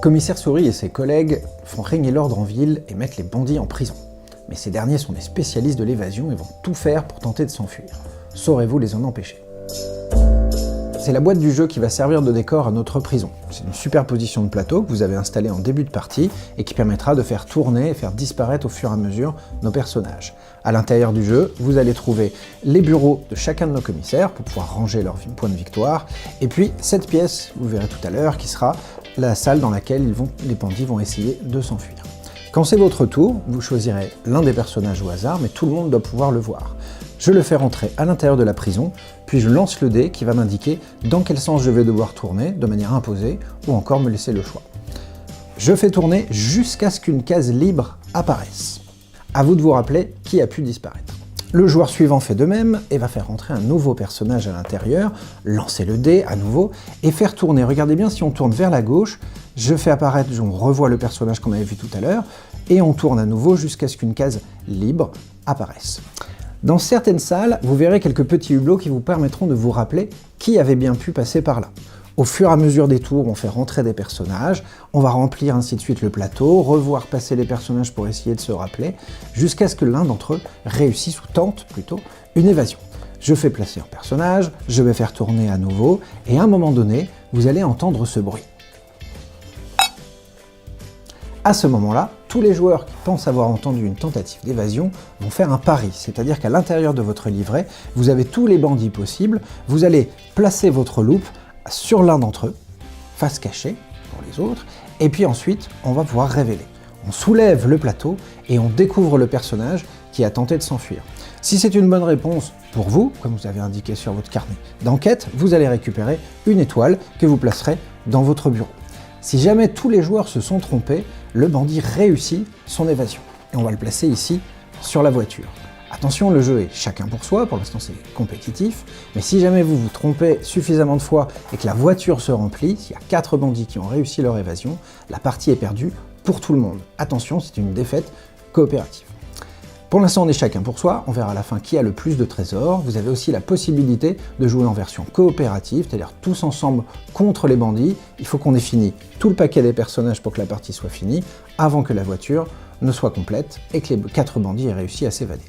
Commissaire Souris et ses collègues font régner l'ordre en ville et mettent les bandits en prison. Mais ces derniers sont des spécialistes de l'évasion et vont tout faire pour tenter de s'enfuir. Saurez-vous les en empêcher? C'est la boîte du jeu qui va servir de décor à notre prison. C'est une superposition de plateaux que vous avez installé en début de partie et qui permettra de faire tourner et faire disparaître au fur et à mesure nos personnages. À l'intérieur du jeu, vous allez trouver les bureaux de chacun de nos commissaires pour pouvoir ranger leurs points de victoire, et puis cette pièce, vous verrez tout à l'heure, qui sera la salle dans laquelle les bandits vont essayer de s'enfuir. Quand c'est votre tour, vous choisirez l'un des personnages au hasard, mais tout le monde doit pouvoir le voir. Je le fais rentrer à l'intérieur de la prison, puis je lance le dé qui va m'indiquer dans quel sens je vais devoir tourner, de manière imposée, ou encore me laisser le choix. Je fais tourner jusqu'à ce qu'une case libre apparaisse. À vous de vous rappeler qui a pu disparaître. Le joueur suivant fait de même et va faire rentrer un nouveau personnage à l'intérieur, lancer le dé à nouveau et faire tourner. Regardez bien, si on tourne vers la gauche, je fais apparaître, on revoit le personnage qu'on avait vu tout à l'heure, et on tourne à nouveau jusqu'à ce qu'une case libre apparaisse. Dans certaines salles, vous verrez quelques petits hublots qui vous permettront de vous rappeler qui avait bien pu passer par là. Au fur et à mesure des tours, on fait rentrer des personnages, on va remplir ainsi de suite le plateau, revoir passer les personnages pour essayer de se rappeler, jusqu'à ce que l'un d'entre eux réussisse, ou tente plutôt, une évasion. Je fais placer un personnage, je vais faire tourner à nouveau, et à un moment donné, vous allez entendre ce bruit. À ce moment-là, tous les joueurs qui pensent avoir entendu une tentative d'évasion vont faire un pari, c'est-à-dire qu'à l'intérieur de votre livret, vous avez tous les bandits possibles, vous allez placer votre loupe sur l'un d'entre eux, face cachée pour les autres, et puis ensuite, on va pouvoir révéler. On soulève le plateau et on découvre le personnage qui a tenté de s'enfuir. Si c'est une bonne réponse pour vous, comme vous avez indiqué sur votre carnet d'enquête, vous allez récupérer une étoile que vous placerez dans votre bureau. Si jamais tous les joueurs se sont trompés, le bandit réussit son évasion. Et on va le placer ici, sur la voiture. Attention, le jeu est chacun pour soi, pour l'instant c'est compétitif, mais si jamais vous vous trompez suffisamment de fois et que la voiture se remplit, s'il y a 4 bandits qui ont réussi leur évasion, la partie est perdue pour tout le monde. Attention, c'est une défaite coopérative. Pour l'instant, on est chacun pour soi, on verra à la fin qui a le plus de trésors. Vous avez aussi la possibilité de jouer en version coopérative, c'est-à-dire tous ensemble contre les bandits. Il faut qu'on ait fini tout le paquet des personnages pour que la partie soit finie, avant que la voiture ne soit complète et que les 4 bandits aient réussi à s'évader.